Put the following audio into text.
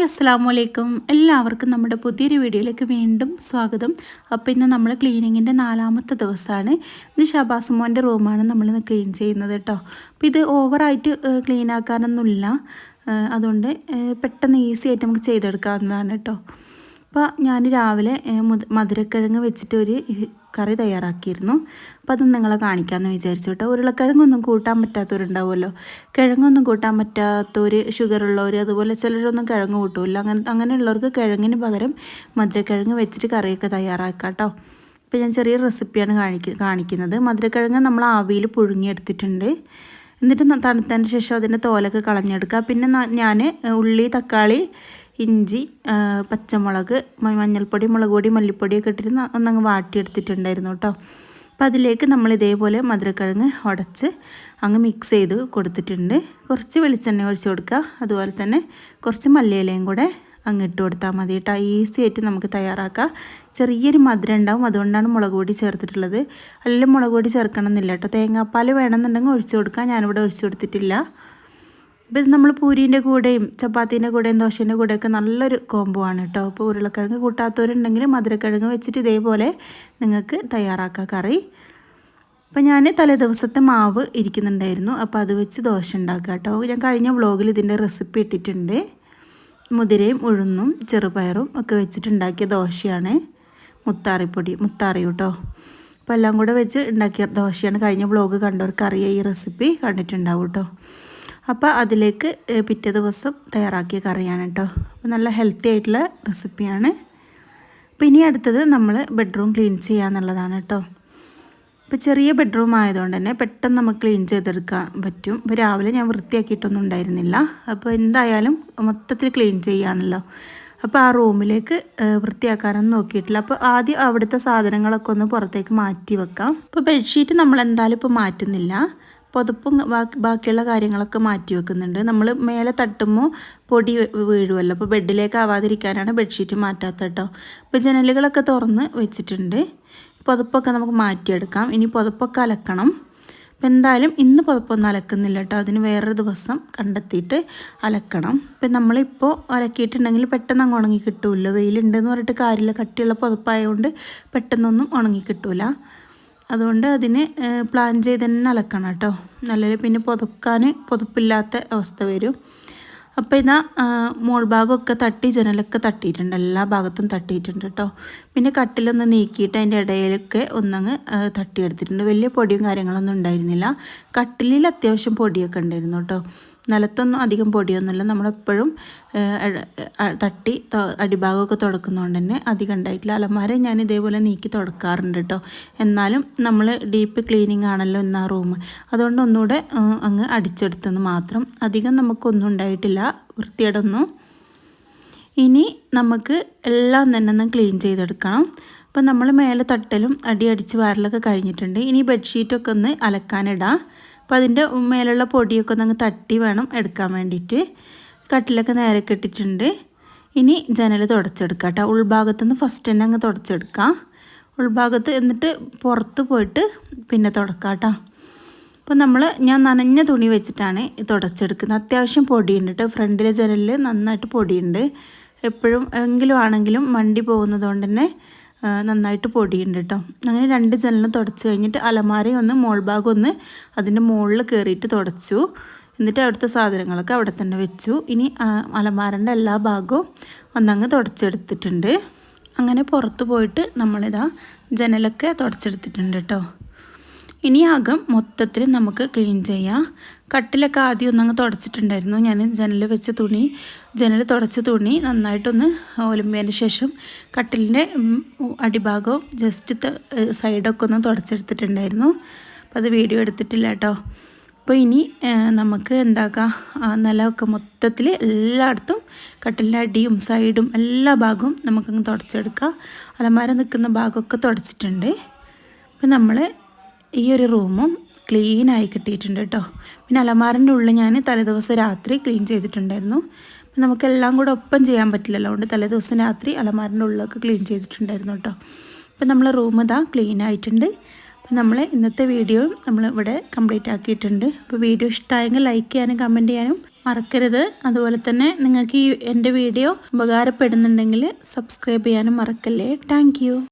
അസ്സലാമലൈക്കും എല്ലാവർക്കും നമ്മുടെ പുതിയൊരു വീഡിയോയിലേക്ക് വീണ്ടും സ്വാഗതം. അപ്പോൾ ഇന്ന് നമ്മൾ ക്ലീനിങ്ങിൻ്റെ 4ാമത്തെ ദിവസമാണ്. ഇത് ഷബാസ് മോൻ്റെ റൂമാണ് നമ്മളിന്ന് ക്ലീൻ ചെയ്യുന്നത് കേട്ടോ. അപ്പോൾ ഇത് ഓവറായിട്ട് ക്ലീൻ ആക്കാനൊന്നുമില്ല, അതുകൊണ്ട് പെട്ടെന്ന് ഈസി ആയിട്ട് നമുക്ക് ചെയ്തെടുക്കാവുന്നതാണ് കേട്ടോ. അപ്പോൾ ഞാൻ രാവിലെ മധുരക്കിഴങ്ങ് വെച്ചിട്ടൊരു കറി തയ്യാറാക്കിയിരുന്നു. അപ്പോൾ അത് നിങ്ങളെ കാണിക്കാമെന്ന് വിചാരിച്ചു കേട്ടോ. ഉരുളക്കിഴങ്ങൊന്നും കൂട്ടാൻ പറ്റാത്തവരുണ്ടാവുമല്ലോ, കിഴങ്ങൊന്നും കൂട്ടാൻ പറ്റാത്തവർ, ഷുഗറുള്ളവർ, അതുപോലെ ചിലരൊന്നും കിഴങ്ങ് കൂട്ടില്ല. അങ്ങനെയുള്ളവർക്ക് കിഴങ്ങിന് പകരം മധുരക്കിഴങ്ങ് വെച്ചിട്ട് കറിയൊക്കെ തയ്യാറാക്കാം കേട്ടോ. അപ്പോൾ ഞാൻ ചെറിയൊരു റെസിപ്പിയാണ് കാണിക്കുന്നത്. മധുരക്കിഴങ്ങ് നമ്മൾ ആവിയിൽ പുഴുങ്ങിയെടുത്തിട്ടുണ്ട്. എന്നിട്ട് തണുത്തതിന് ശേഷം അതിൻ്റെ തോലൊക്കെ കളഞ്ഞെടുക്കുക. പിന്നെ ഞാൻ ഉള്ളി, തക്കാളി, ഇഞ്ചി, പച്ചമുളക്, മഞ്ഞൾപ്പൊടി, മുളക് പൊടി, മല്ലിപ്പൊടിയൊക്കെ ഇട്ടിട്ട് ഒന്നങ്ങ് വാട്ടിയെടുത്തിട്ടുണ്ടായിരുന്നു കേട്ടോ. അപ്പോൾ അതിലേക്ക് നമ്മൾ ഇതേപോലെ മധുരക്കിഴങ്ങ് ഉടച്ച് അങ്ങ് മിക്സ് ചെയ്ത് കൊടുത്തിട്ടുണ്ട്. കുറച്ച് വെളിച്ചെണ്ണ ഒഴിച്ച് കൊടുക്കുക, അതുപോലെ തന്നെ കുറച്ച് മല്ലിയിലയും കൂടെ അങ്ങ് ഇട്ട് കൊടുത്താൽ മതി കേട്ടോ. ഈസി ആയിട്ട് നമുക്ക് തയ്യാറാക്കാം. ചെറിയൊരു മധുരം ഉണ്ടാവും, അതുകൊണ്ടാണ് മുളക് പൊടി ചേർത്തിട്ടുള്ളത്. എല്ലാം മുളക് പൊടി ചേർക്കണം എന്നില്ല കേട്ടോ. തേങ്ങാപ്പാൽ വേണമെന്നുണ്ടെങ്കിൽ ഒഴിച്ച് കൊടുക്കാം, ഞാനിവിടെ ഒഴിച്ച് കൊടുത്തിട്ടില്ല. അപ്പോൾ ഇത് നമ്മൾ പൂരീൻ്റെ കൂടെയും ചപ്പാത്തീൻ്റെ കൂടെയും ദോശേൻ്റെ കൂടെയൊക്കെ നല്ലൊരു കോംബോ ആണ് കേട്ടോ. അപ്പോൾ ഉരുളക്കിഴങ്ങ് കൂട്ടാത്തവരുണ്ടെങ്കിൽ മധുരക്കിഴങ്ങ് വെച്ചിട്ട് ഇതേപോലെ നിങ്ങൾക്ക് തയ്യാറാക്കാം കറി. അപ്പോൾ ഞാൻ തലേ ദിവസത്തെ മാവ് ഇരിക്കുന്നുണ്ടായിരുന്നു, അപ്പോൾ അത് വെച്ച് ദോശ ഉണ്ടാക്കുക കേട്ടോ. ഞാൻ കഴിഞ്ഞ വ്ളോഗിൽ ഇതിൻ്റെ റെസിപ്പി ഇട്ടിട്ടുണ്ട്. മുതിരയും ഉഴുന്നും ചെറുപയറും ഒക്കെ വെച്ചിട്ടുണ്ടാക്കിയ ദോശയാണ്. മുത്താറി കേട്ടോ. അപ്പോൾ എല്ലാം കൂടെ വെച്ച് ഉണ്ടാക്കിയ ദോശയാണ്. കഴിഞ്ഞ വ്ളോഗ് കണ്ടവർക്ക് അറിയാം, ഈ റെസിപ്പി കണ്ടിട്ടുണ്ടാവും കേട്ടോ. അപ്പോൾ അതിലേക്ക് പിറ്റേ ദിവസം തയ്യാറാക്കിയ കറിയാണ് കേട്ടോ. അപ്പോൾ നല്ല ഹെൽത്തി ആയിട്ടുള്ള റെസിപ്പിയാണ്. അപ്പോൾ ഇനി അടുത്തത് നമ്മൾ ബെഡ്റൂം ക്ലീൻ ചെയ്യാന്നുള്ളതാണ് കേട്ടോ. ഇപ്പോൾ ചെറിയ ബെഡ്റൂം ആയതുകൊണ്ട് തന്നെ പെട്ടെന്ന് നമുക്ക് ക്ലീൻ ചെയ്തെടുക്കാൻ പറ്റും. ഇപ്പോൾ രാവിലെ ഞാൻ വൃത്തിയാക്കിയിട്ടൊന്നും ഉണ്ടായിരുന്നില്ല, അപ്പോൾ എന്തായാലും മൊത്തത്തിൽ ക്ലീൻ ചെയ്യാണല്ലോ. അപ്പോൾ ആ റൂമിലേക്ക് വൃത്തിയാക്കാനൊന്നും നോക്കിയിട്ടില്ല. അപ്പോൾ ആദ്യം അവിടുത്തെ സാധനങ്ങളൊക്കെ ഒന്ന് പുറത്തേക്ക് മാറ്റി വെക്കാം. ഇപ്പോൾ ബെഡ്ഷീറ്റ് നമ്മൾ എന്തായാലും ഇപ്പോൾ മാറ്റുന്നില്ല, പുതപ്പും ബാക്കിയുള്ള കാര്യങ്ങളൊക്കെ മാറ്റി വെക്കുന്നുണ്ട്. നമ്മൾ മേലെ തട്ടുമ്പോൾ പൊടി വീഴുമല്ലോ, അപ്പോൾ ബെഡിലേക്ക് ആവാതിരിക്കാനാണ് ബെഡ്ഷീറ്റ് മാറ്റാത്തത് കേട്ടോ. ഇപ്പോൾ ജനലുകളൊക്കെ തുറന്ന് വെച്ചിട്ടുണ്ട്. പുതപ്പൊക്കെ നമുക്ക് മാറ്റിയെടുക്കാം. ഇനി പുതപ്പൊക്കെ അലക്കണം. അപ്പോൾ എന്തായാലും ഇന്ന് പുതപ്പൊന്നും അലക്കുന്നില്ല കേട്ടോ, അതിന് വേറൊരു ദിവസം കണ്ടെത്തിയിട്ട് അലക്കണം. ഇപ്പം നമ്മളിപ്പോൾ അലക്കിയിട്ടുണ്ടെങ്കിൽ പെട്ടെന്ന് അങ്ങ് ഉണങ്ങി കിട്ടില്ല. വെയിലുണ്ടെന്ന് പറഞ്ഞിട്ട് കാര്യമില്ല, കട്ടിയുള്ള പുതപ്പായതുകൊണ്ട് പെട്ടെന്നൊന്നും ഉണങ്ങി കിട്ടില്ല. അതുകൊണ്ട് അതിന് പ്ലാൻ ചെയ്ത് തന്നെ അലക്കണം കേട്ടോ, നല്ലത്. പിന്നെ പുതപ്പില്ലാത്ത അവസ്ഥ വരും. അപ്പോൾ ഇതാ മോൾ ഭാഗമൊക്കെ തട്ടി, ജനലൊക്കെ തട്ടിയിട്ടുണ്ട്, എല്ലാ ഭാഗത്തും തട്ടിയിട്ടുണ്ട് കേട്ടോ. പിന്നെ കട്ടിലൊന്ന് നീക്കിയിട്ട് അതിൻ്റെ ഇടയിലൊക്കെ ഒന്നങ്ങ് തട്ടിയെടുത്തിട്ടുണ്ട്. വലിയ പൊടിയും കാര്യങ്ങളൊന്നും ഉണ്ടായിരുന്നില്ല. കട്ടിലിൽ അത്യാവശ്യം പൊടിയൊക്കെ ഉണ്ടായിരുന്നു കേട്ടോ. നിലത്തൊന്നും അധികം പൊടിയൊന്നുമില്ല. നമ്മളെപ്പോഴും തട്ടി അടിഭാഗമൊക്കെ തുടക്കുന്നതുകൊണ്ട് തന്നെ അധികം ഉണ്ടായിട്ടില്ല. അലമാര ഞാൻ ഇതേപോലെ നീക്കി തുടക്കാറുണ്ട് കേട്ടോ. എന്നാലും നമ്മൾ ഡീപ്പ് ക്ലീനിങ് ആണല്ലോ ഇന്ന് ആ റൂം, അതുകൊണ്ട് ഒന്നുകൂടെ അങ്ങ് അടിച്ചെടുത്തെന്ന് മാത്രം. അധികം നമുക്കൊന്നും ഉണ്ടായിട്ടില്ല, വൃത്തിയേടൊന്നും. ഇനി നമുക്ക് എല്ലാം തന്നെ ഒന്ന് ക്ലീൻ ചെയ്തെടുക്കണം. അപ്പം നമ്മൾ മേലെ തട്ടലും അടിച്ച് വാരലൊക്കെ കഴിഞ്ഞിട്ടുണ്ട്. ഇനി ബെഡ്ഷീറ്റൊക്കെ ഒന്ന് അലക്കാനിടാം. അപ്പോൾ അതിൻ്റെ മേലുള്ള പൊടിയൊക്കെ ഒന്ന് തട്ടി വേണം എടുക്കാൻ വേണ്ടിയിട്ട്. കട്ടിലൊക്കെ നേരെ കെട്ടിച്ചിട്ടുണ്ട്. ഇനി ജനൽ തുടച്ചെടുക്കാം കേട്ടോ. ഉൾഭാഗത്തുനിന്ന് ഫസ്റ്റ് തന്നെ അങ്ങ് തുടച്ചെടുക്കാം. ഉൾഭാഗത്ത് എന്നിട്ട് പുറത്ത് പോയിട്ട് പിന്നെ തുടക്കാം കേട്ടോ. അപ്പോൾ ഞാൻ നനഞ്ഞ തുണി വെച്ചിട്ടാണ് തുടച്ചെടുക്കുന്നത്. അത്യാവശ്യം പൊടിയുണ്ട് കേട്ടോ. ഫ്രണ്ടിലെ ജനലിൽ നന്നായിട്ട് പൊടിയുണ്ട്. എങ്കിലും ആണെങ്കിലും വണ്ടി പോകുന്നത് കൊണ്ട് തന്നെ നന്നായിട്ട് പൊടിയുണ്ട് കേട്ടോ. അങ്ങനെ 2 ജനലും തുടച്ച് കഴിഞ്ഞിട്ട് അലമാരയും ഒന്ന് മോൾ ഭാഗം ഒന്ന് അതിൻ്റെ മുകളിൽ കയറിയിട്ട് തുടച്ചു. എന്നിട്ട് അവിടുത്തെ സാധനങ്ങളൊക്കെ അവിടെ തന്നെ വെച്ചു. ഇനി അലമാരൻ്റെ എല്ലാ ഭാഗവും ഒന്നങ്ങ് തുടച്ചെടുത്തിട്ടുണ്ട്. അങ്ങനെ പുറത്ത് പോയിട്ട് നമ്മളിതാ ജനലൊക്കെ തുടച്ചെടുത്തിട്ടുണ്ട് കേട്ടോ. ഇനി അകം മൊത്തത്തിൽ നമുക്ക് ക്ലീൻ ചെയ്യാം. കട്ടിലൊക്കെ ആദ്യം ഒന്നങ്ങ് തുടച്ചിട്ടുണ്ടായിരുന്നു. ഞാൻ ജനൽ തുടച്ച തുണി നന്നായിട്ടൊന്ന് ഒലുമ്പിയതിന് ശേഷം കട്ടിലിൻ്റെ അടിഭാഗവും ജസ്റ്റ് സൈഡൊക്കെ ഒന്ന് തുടച്ചെടുത്തിട്ടുണ്ടായിരുന്നു. അപ്പോൾ അത് വീഡിയോ എടുത്തിട്ടില്ല കേട്ടോ. അപ്പോൾ ഇനി നമുക്ക് എന്താക്കാം, നിലമൊക്കെ മൊത്തത്തിൽ എല്ലായിടത്തും കട്ടിലിൻ്റെ അടിയും സൈഡും എല്ലാ ഭാഗവും നമുക്കങ്ങ് തുടച്ചെടുക്കാം. അലമാര നിൽക്കുന്ന ഭാഗമൊക്കെ തുടച്ചിട്ടുണ്ട്. അപ്പോൾ നമ്മൾ ഈ ഒരു റൂമും ക്ലീനായി കിട്ടിയിട്ടുണ്ട് കേട്ടോ. പിന്നെ അലമാരൻ്റെ ഉള്ളിൽ ഞാൻ തലേദിവസം രാത്രി ക്ലീൻ ചെയ്തിട്ടുണ്ടായിരുന്നു. അപ്പം നമുക്കെല്ലാം കൂടെ ഒപ്പം ചെയ്യാൻ പറ്റില്ലല്ലോ, അതുകൊണ്ട് തലേദിവസം രാത്രി അലമാരൻ്റെ ഉള്ളിലൊക്കെ ക്ലീൻ ചെയ്തിട്ടുണ്ടായിരുന്നു കേട്ടോ. അപ്പം നമ്മൾ റൂം ഇതാ ക്ലീൻ ആയിട്ടുണ്ട്. അപ്പോൾ നമ്മൾ ഇന്നത്തെ വീഡിയോ നമ്മൾ ഇവിടെ കംപ്ലീറ്റ് ആക്കിയിട്ടുണ്ട്. അപ്പോൾ വീഡിയോ ഇഷ്ടമായെങ്കിൽ ലൈക്ക് ചെയ്യാനും കമൻറ്റ് ചെയ്യാനും മറക്കരുത്. അതുപോലെ തന്നെ നിങ്ങൾക്ക് ഈ എൻ്റെ വീഡിയോ ഉപകാരപ്പെടുന്നുണ്ടെങ്കിൽ സബ്സ്ക്രൈബ് ചെയ്യാനും മറക്കല്ലേ. താങ്ക്